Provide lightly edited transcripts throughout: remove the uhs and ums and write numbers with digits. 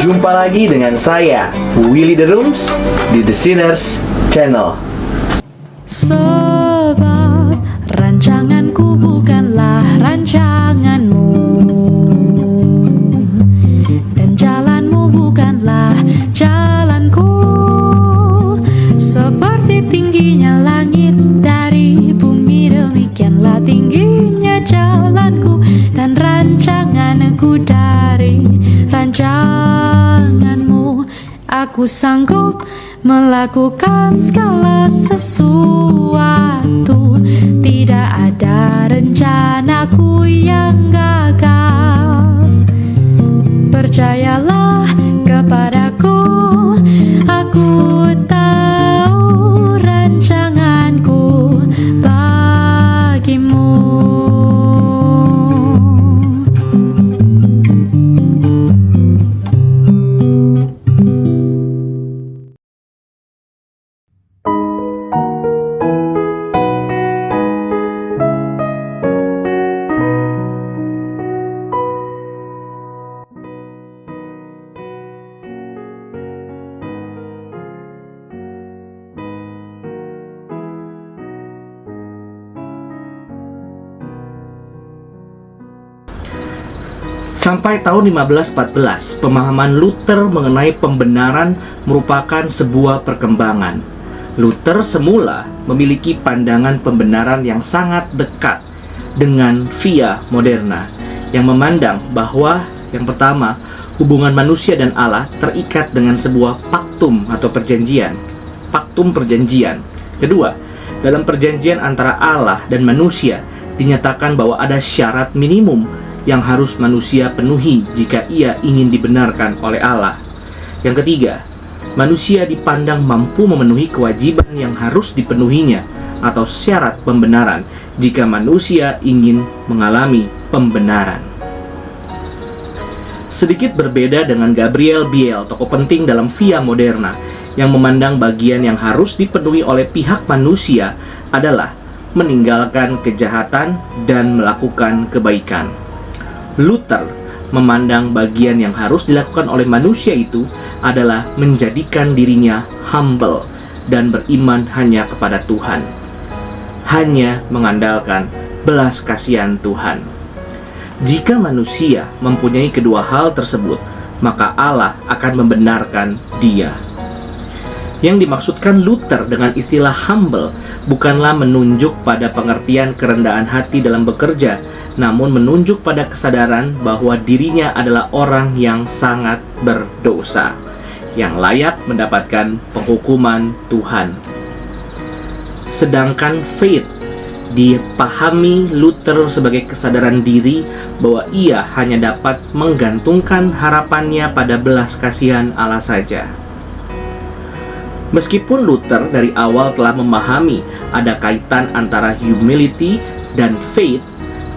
Jumpa lagi dengan saya, Willy The Rooms, di The Sinners Channel. Sebab rancanganku bukanlah rancanganmu, dan jalanmu bukanlah jalanku. Seperti tingginya langit dari bumi, demikianlah tingginya jalanku dan rancanganku dari rancanganmu. Aku sanggup melakukan segala sesuatu, tidak ada rencanaku yang gagal. Percayalah kepadaku, aku tahu rancanganku bagimu. Sampai tahun 1514, pemahaman Luther mengenai pembenaran merupakan sebuah perkembangan. Luther semula memiliki pandangan pembenaran yang sangat dekat dengan Via Moderna, yang memandang bahwa yang pertama, hubungan manusia dan Allah terikat dengan sebuah paktum atau perjanjian. Paktum perjanjian. Kedua, dalam perjanjian antara Allah dan manusia dinyatakan bahwa ada syarat minimum yang harus manusia penuhi jika ia ingin dibenarkan oleh Allah. Yang ketiga, manusia dipandang mampu memenuhi kewajiban yang harus dipenuhinya atau syarat pembenaran jika manusia ingin mengalami pembenaran. Sedikit berbeda dengan Gabriel Biel, tokoh penting dalam Via Moderna, yang memandang bagian yang harus dipenuhi oleh pihak manusia adalah meninggalkan kejahatan dan melakukan kebaikan. Luther memandang bagian yang harus dilakukan oleh manusia itu adalah menjadikan dirinya humble dan beriman hanya kepada Tuhan, hanya mengandalkan belas kasihan Tuhan. Jika manusia mempunyai kedua hal tersebut, maka Allah akan membenarkan dia. Yang dimaksudkan Luther dengan istilah humble bukanlah menunjuk pada pengertian kerendahan hati dalam bekerja, namun menunjuk pada kesadaran bahwa dirinya adalah orang yang sangat berdosa, yang layak mendapatkan penghukuman Tuhan. Sedangkan faith dipahami Luther sebagai kesadaran diri bahwa ia hanya dapat menggantungkan harapannya pada belas kasihan Allah saja. Meskipun Luther dari awal telah memahami ada kaitan antara humility dan faith,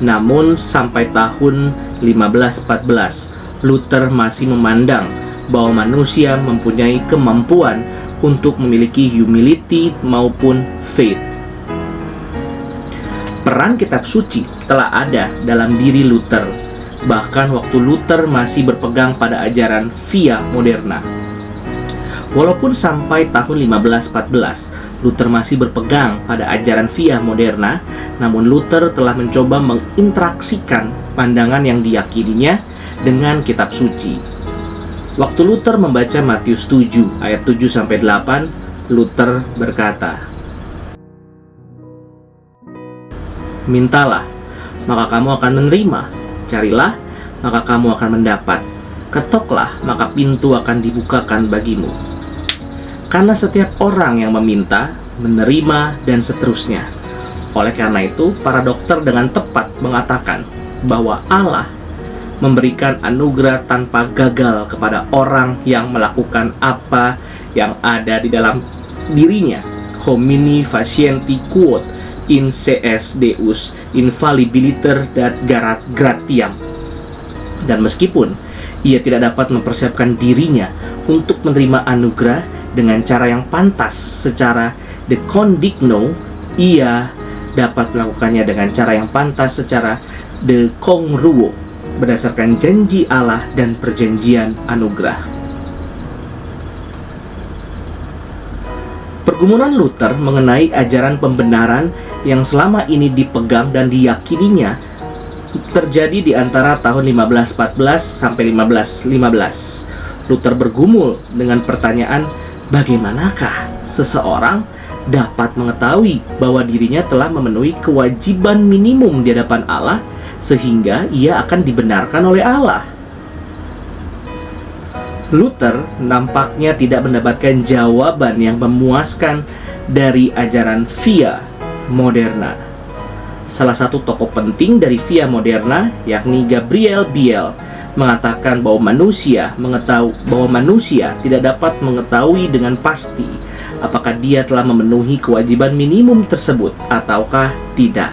namun sampai tahun 1514, Luther masih memandang bahwa manusia mempunyai kemampuan untuk memiliki humility maupun faith. Peran kitab suci telah ada dalam diri Luther, bahkan waktu Luther masih berpegang pada ajaran Via Moderna. Walaupun sampai tahun 1514, Luther masih berpegang pada ajaran Via Moderna, namun Luther telah mencoba menginteraksikan pandangan yang diyakininya dengan kitab suci. Waktu Luther membaca Matius 7 ayat 7-8, Luther berkata, "Mintalah, maka kamu akan menerima. Carilah, maka kamu akan mendapat. Ketoklah, maka pintu akan dibukakan bagimu. Karena setiap orang yang meminta, menerima, dan seterusnya." Oleh karena itu, para dokter dengan tepat mengatakan bahwa Allah memberikan anugerah tanpa gagal kepada orang yang melakukan apa yang ada di dalam dirinya. Homini facienti quod in CS Deus infallibiliter dat gratiam. Dan meskipun ia tidak dapat mempersiapkan dirinya untuk menerima anugerah dengan cara yang pantas secara de condigno, ia dapat melakukannya dengan cara yang pantas secara de congruo berdasarkan janji Allah dan perjanjian anugerah. Pergumulan Luther mengenai ajaran pembenaran yang selama ini dipegang dan diyakininya terjadi di antara tahun 1514 sampai 1515. Luther bergumul dengan pertanyaan, bagaimanakah seseorang dapat mengetahui bahwa dirinya telah memenuhi kewajiban minimum di hadapan Allah sehingga ia akan dibenarkan oleh Allah? Luther nampaknya tidak mendapatkan jawaban yang memuaskan dari ajaran Via Moderna. Salah satu tokoh penting dari Via Moderna, yakni Gabriel Biel, mengatakan bahwa manusia tidak dapat mengetahui dengan pasti apakah dia telah memenuhi kewajiban minimum tersebut ataukah tidak.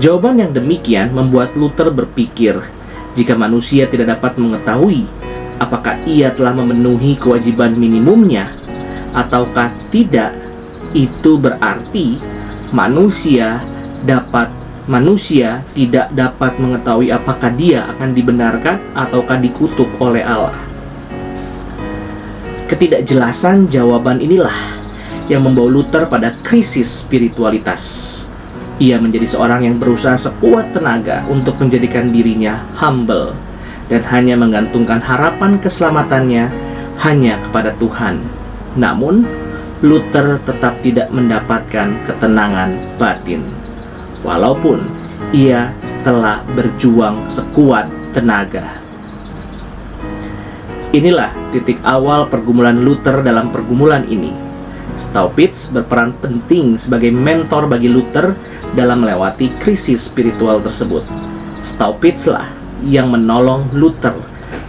Jawaban yang demikian membuat Luther berpikir, jika manusia tidak dapat mengetahui apakah ia telah memenuhi kewajiban minimumnya ataukah tidak, itu berarti manusia tidak dapat mengetahui apakah dia akan dibenarkan ataukah dikutuk oleh Allah. Ketidakjelasan jawaban inilah yang membawa Luther pada krisis spiritualitas. Ia menjadi seorang yang berusaha sekuat tenaga untuk menjadikan dirinya humble dan hanya menggantungkan harapan keselamatannya hanya kepada Tuhan. Namun, Luther tetap tidak mendapatkan ketenangan batin, walaupun ia telah berjuang sekuat tenaga. Inilah titik awal pergumulan Luther dalam pergumulan ini. Staupitz berperan penting sebagai mentor bagi Luther dalam melewati krisis spiritual tersebut. Staupitz lah yang menolong Luther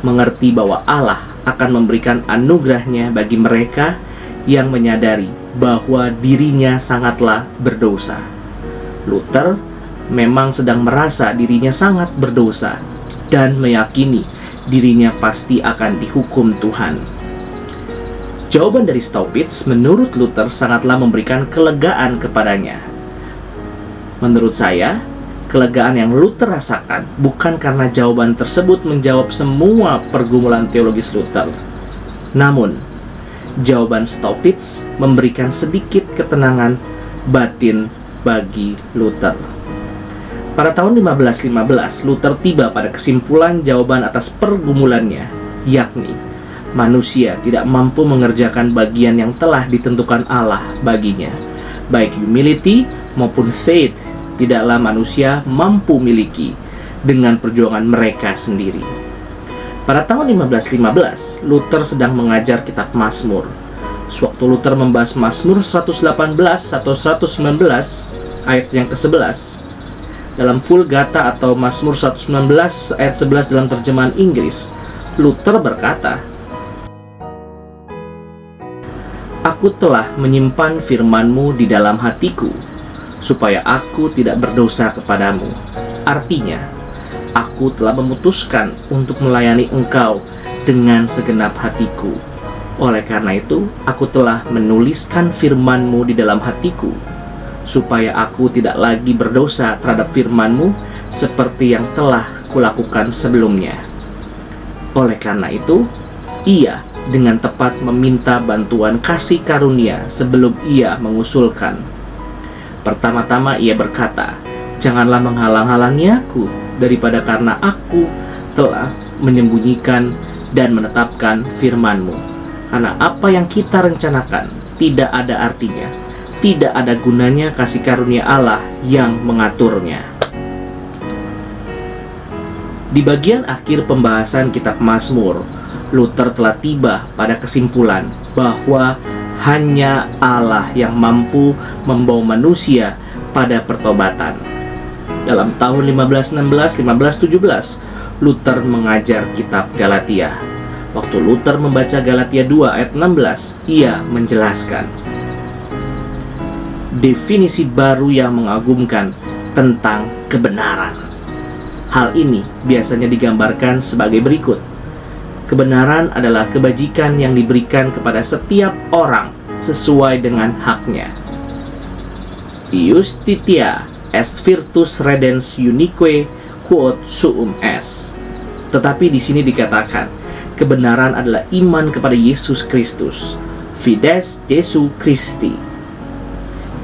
mengerti bahwa Allah akan memberikan anugerahnya bagi mereka yang menyadari bahwa dirinya sangatlah berdosa. Luther memang sedang merasa dirinya sangat berdosa dan meyakini dirinya pasti akan dihukum Tuhan. Jawaban dari Staupitz menurut Luther sangatlah memberikan kelegaan kepadanya. Menurut saya, kelegaan yang Luther rasakan bukan karena jawaban tersebut menjawab semua pergumulan teologis Luther. Namun, jawaban Staupitz memberikan sedikit ketenangan batin bagi Luther. Pada tahun 1515, Luther tiba pada kesimpulan jawaban atas pergumulannya, yakni manusia tidak mampu mengerjakan bagian yang telah ditentukan Allah baginya. Baik humility maupun faith tidaklah manusia mampu miliki dengan perjuangan mereka sendiri. Pada tahun 1515, Luther sedang mengajar kitab Mazmur. Sewaktu Luther membahas Mazmur 118 atau 119 ayat yang ke-11 dalam Vulgata atau Mazmur 119 ayat 11 dalam terjemahan Inggris, Luther berkata, "Aku telah menyimpan firman-Mu di dalam hatiku, supaya aku tidak berdosa kepadamu." Artinya, aku telah memutuskan untuk melayani Engkau dengan segenap hatiku. Oleh karena itu, aku telah menuliskan firman-Mu di dalam hatiku, supaya aku tidak lagi berdosa terhadap firman-Mu seperti yang telah kulakukan sebelumnya. Oleh karena itu, ia dengan tepat meminta bantuan kasih karunia sebelum ia mengusulkan. Pertama-tama ia berkata, "Janganlah menghalang-halangi aku daripada karena aku telah menyembunyikan dan menetapkan firman-Mu. Karena apa yang kita rencanakan tidak ada artinya, tidak ada gunanya kasih karunia Allah yang mengaturnya." Di bagian akhir pembahasan kitab Mazmur, Luther telah tiba pada kesimpulan bahwa hanya Allah yang mampu membawa manusia pada pertobatan. Dalam tahun 1516-1517, Luther mengajar kitab Galatia. Waktu Luther membaca Galatia 2 ayat 16, ia menjelaskan definisi baru yang mengagumkan tentang kebenaran. Hal ini biasanya digambarkan sebagai berikut. Kebenaran adalah kebajikan yang diberikan kepada setiap orang sesuai dengan haknya. Iustitia est virtus redens unique quod suum est. Tetapi di sini dikatakan, kebenaran adalah iman kepada Yesus Kristus. Fides Jesu Christi.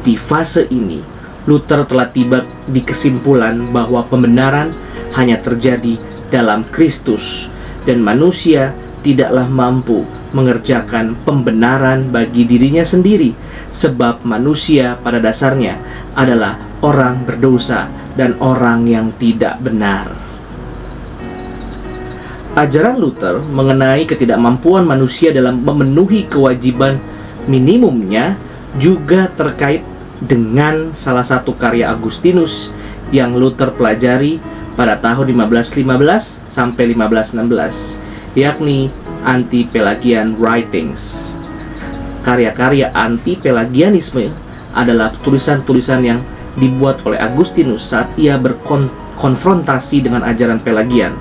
Di fase ini, Luther telah tiba di kesimpulan bahwa pembenaran hanya terjadi dalam Kristus dan manusia tidaklah mampu mengerjakan pembenaran bagi dirinya sendiri, sebab manusia pada dasarnya adalah orang berdosa dan orang yang tidak benar. Ajaran Luther mengenai ketidakmampuan manusia dalam memenuhi kewajiban minimumnya juga terkait dengan salah satu karya Agustinus yang Luther pelajari pada tahun 1515 sampai 1516, yakni Anti-Pelagian Writings. Karya-karya anti-pelagianisme adalah tulisan-tulisan yang dibuat oleh Agustinus saat ia berkonfrontasi dengan ajaran Pelagian.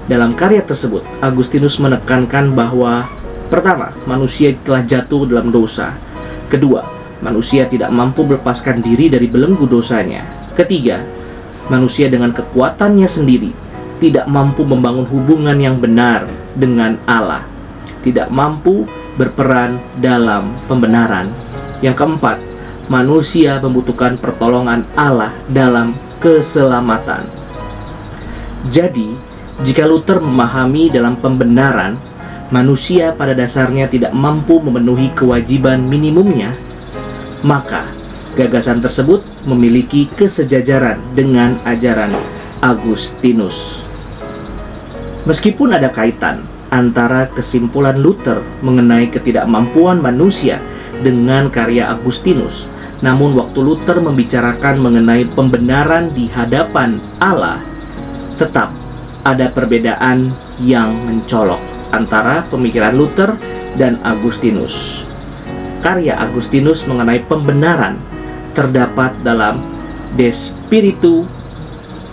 Dalam karya tersebut, Agustinus menekankan bahwa pertama, manusia telah jatuh dalam dosa. Kedua, manusia tidak mampu melepaskan diri dari belenggu dosanya. Ketiga, manusia dengan kekuatannya sendiri tidak mampu membangun hubungan yang benar dengan Allah, tidak mampu berperan dalam pembenaran. Yang keempat, manusia membutuhkan pertolongan Allah dalam keselamatan. Jadi, jika Luther memahami dalam pembenaran, manusia pada dasarnya tidak mampu memenuhi kewajiban minimumnya, maka gagasan tersebut memiliki kesejajaran dengan ajaran Agustinus. Meskipun ada kaitan antara kesimpulan Luther mengenai ketidakmampuan manusia dengan karya Agustinus, namun waktu Luther membicarakan mengenai pembenaran di hadapan Allah, tetap ada perbedaan yang mencolok antara pemikiran Luther dan Agustinus. Karya Agustinus mengenai pembenaran terdapat dalam De Spiritu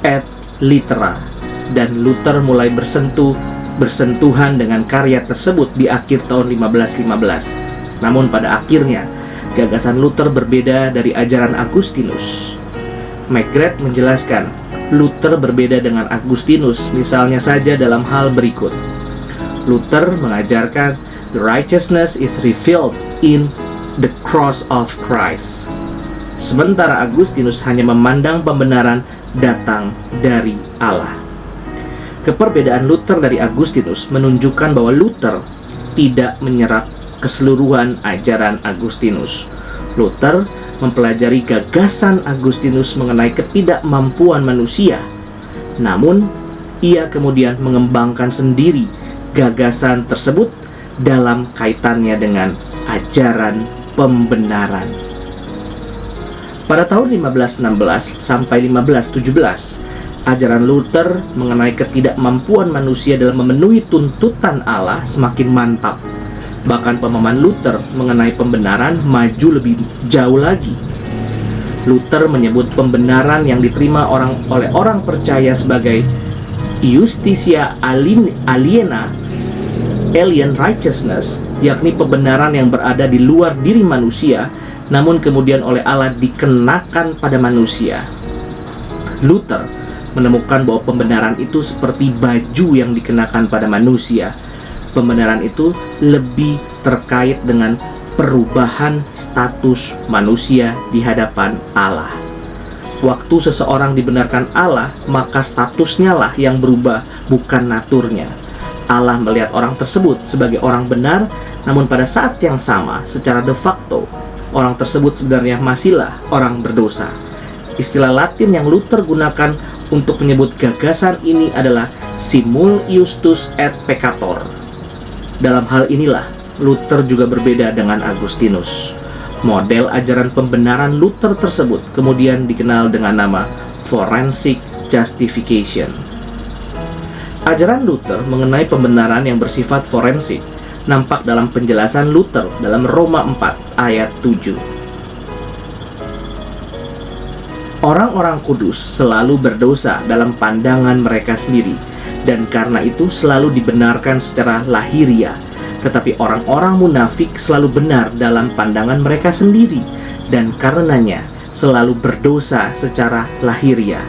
et Litera, dan Luther mulai bersentuhan dengan karya tersebut di akhir tahun 1515. Namun pada akhirnya, gagasan Luther berbeda dari ajaran Agustinus. McGrath menjelaskan, Luther berbeda dengan Agustinus, misalnya saja dalam hal berikut. Luther mengajarkan the righteousness is revealed in the cross of Christ, sementara Agustinus hanya memandang pembenaran datang dari Allah. Keperbedaan Luther dari Agustinus menunjukkan bahwa Luther tidak menyerap keseluruhan ajaran Agustinus. Luther mempelajari gagasan Agustinus mengenai ketidakmampuan manusia. Namun, ia kemudian mengembangkan sendiri gagasan tersebut dalam kaitannya dengan ajaran pembenaran. Pada tahun 1516 sampai 1517, ajaran Luther mengenai ketidakmampuan manusia dalam memenuhi tuntutan Allah semakin mantap. Bahkan pemahaman Luther mengenai pembenaran maju lebih jauh lagi. Luther menyebut pembenaran yang diterima oleh orang percaya sebagai Justitia aliena, alien righteousness, yakni pembenaran yang berada di luar diri manusia, namun kemudian oleh Allah dikenakan pada manusia. Luther menemukan bahwa pembenaran itu seperti baju yang dikenakan pada manusia. Pembenaran itu lebih terkait dengan perubahan status manusia di hadapan Allah. Waktu seseorang dibenarkan Allah, maka statusnya lah yang berubah, bukan naturnya. Allah melihat orang tersebut sebagai orang benar, namun pada saat yang sama, secara de facto, orang tersebut sebenarnya masihlah orang berdosa. Istilah Latin yang Luther gunakan untuk menyebut gagasan ini adalah simul iustus et peccator. Dalam hal inilah, Luther juga berbeda dengan Agustinus. Model ajaran pembenaran Luther tersebut kemudian dikenal dengan nama forensic justification. Ajaran Luther mengenai pembenaran yang bersifat forensik nampak dalam penjelasan Luther dalam Roma 4 ayat 7. Orang-orang kudus selalu berdosa dalam pandangan mereka sendiri, dan karena itu selalu dibenarkan secara lahiriah. Tetapi orang-orang munafik selalu benar dalam pandangan mereka sendiri, dan karenanya selalu berdosa secara lahiriah.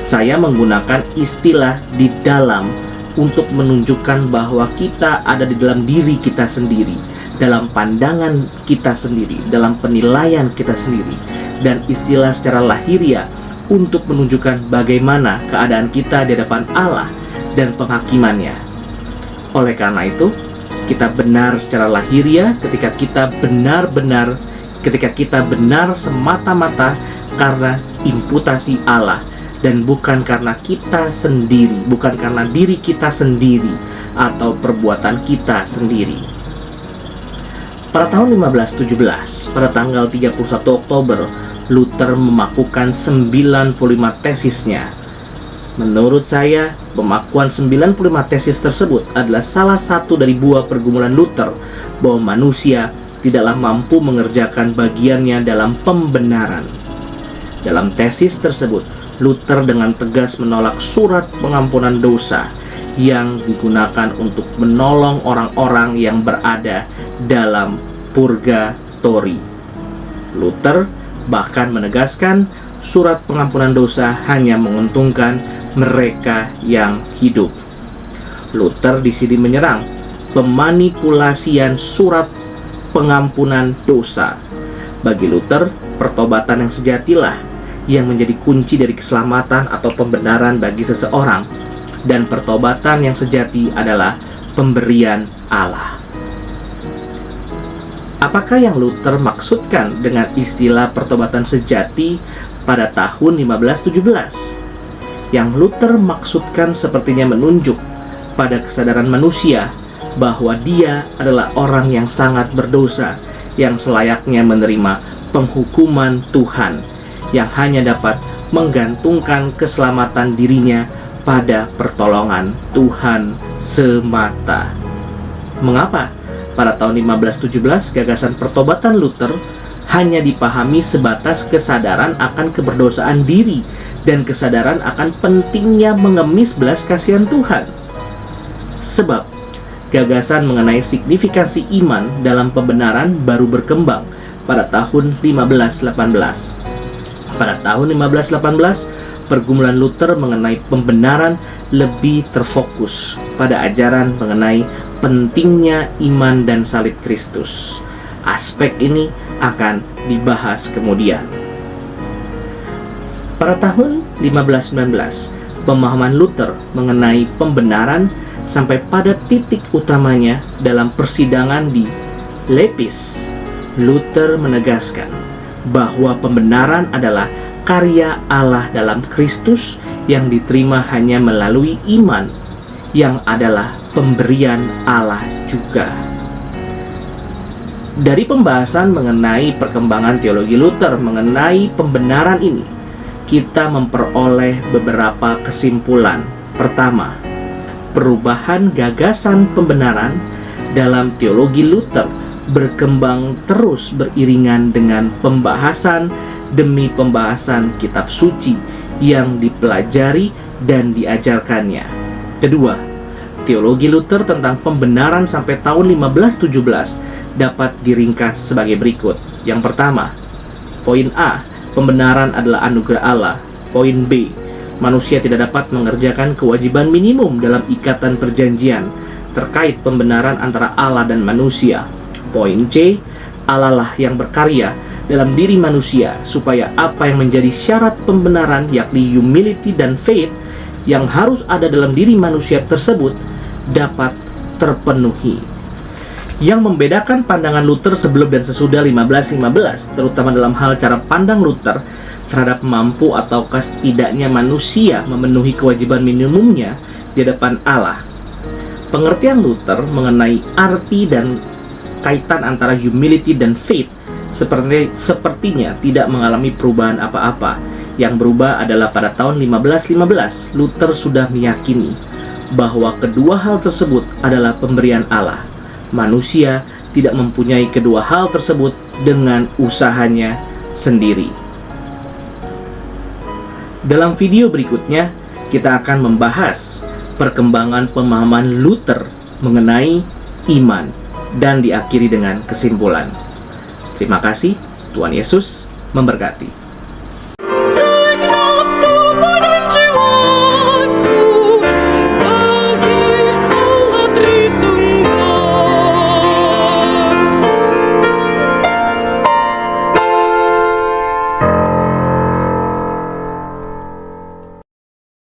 Saya menggunakan istilah di dalam untuk menunjukkan bahwa kita ada di dalam diri kita sendiri, dalam pandangan kita sendiri, dalam penilaian kita sendiri, dan istilah secara lahiriah untuk menunjukkan bagaimana keadaan kita di hadapan Allah dan penghakimannya. Oleh karena itu, kita benar secara lahiriah ketika kita benar semata-mata karena imputasi Allah, dan bukan karena kita sendiri, bukan karena diri kita sendiri atau perbuatan kita sendiri. Pada tahun 1517, pada tanggal 31 Oktober, Luther memakukan 95 tesisnya. Menurut saya, pemakuan 95 tesis tersebut adalah salah satu dari buah pergumulan Luther bahwa manusia tidaklah mampu mengerjakan bagiannya dalam pembenaran. Dalam tesis tersebut, Luther dengan tegas menolak surat pengampunan dosa yang digunakan untuk menolong orang-orang yang berada dalam purgatori. Luther bahkan menegaskan surat pengampunan dosa hanya menguntungkan mereka yang hidup. Luther di sini menyerang pemanipulasian surat pengampunan dosa. Bagi Luther, pertobatan yang sejatilah yang menjadi kunci dari keselamatan atau pembenaran bagi seseorang, dan pertobatan yang sejati adalah pemberian Allah. Apakah yang Luther maksudkan dengan istilah pertobatan sejati pada tahun 1517? Yang Luther maksudkan sepertinya menunjuk pada kesadaran manusia bahwa dia adalah orang yang sangat berdosa, yang selayaknya menerima penghukuman Tuhan, yang hanya dapat menggantungkan keselamatan dirinya pada pertolongan Tuhan semata. Mengapa pada tahun 1517 gagasan pertobatan Luther hanya dipahami sebatas kesadaran akan keberdosaan diri dan kesadaran akan pentingnya mengemis belas kasihan Tuhan? Sebab gagasan mengenai signifikansi iman dalam pembenaran baru berkembang pada tahun 1518. Pada tahun 1518, pergumulan Luther mengenai pembenaran lebih terfokus pada ajaran mengenai pentingnya iman dan salib Kristus. Aspek ini akan dibahas kemudian. Pada tahun 1519, pemahaman Luther mengenai pembenaran sampai pada titik utamanya dalam persidangan di Leipzig. Luther menegaskan bahwa pembenaran adalah karya Allah dalam Kristus yang diterima hanya melalui iman, yang adalah pemberian Allah juga. Dari pembahasan mengenai perkembangan teologi Luther mengenai pembenaran ini, kita memperoleh beberapa kesimpulan. Pertama, perubahan gagasan pembenaran dalam teologi Luther berkembang terus beriringan dengan pembahasan demi pembahasan kitab suci yang dipelajari dan diajarkannya. Kedua, teologi Luther tentang pembenaran sampai tahun 1517 dapat diringkas sebagai berikut. Yang pertama, poin A, pembenaran adalah anugerah Allah. Poin B, manusia tidak dapat mengerjakan kewajiban minimum dalam ikatan perjanjian terkait pembenaran antara Allah dan manusia. Poin C, Allah lah yang berkarya dalam diri manusia supaya apa yang menjadi syarat pembenaran, yakni humility dan faith yang harus ada dalam diri manusia tersebut, dapat terpenuhi. Yang membedakan pandangan Luther sebelum dan sesudah 1515, terutama dalam hal cara pandang Luther terhadap mampu ataukah tidaknya manusia memenuhi kewajiban minimumnya di hadapan Allah. Pengertian Luther mengenai arti dan kaitan antara humility dan faith sepertinya tidak mengalami perubahan apa-apa. Yang berubah adalah pada tahun 1515, Luther sudah meyakini bahwa kedua hal tersebut adalah pemberian Allah. Manusia tidak mempunyai kedua hal tersebut dengan usahanya sendiri. Dalam video berikutnya, kita akan membahas perkembangan pemahaman Luther mengenai iman dan diakhiri dengan kesimpulan. Terima kasih, Tuhan Yesus memberkati.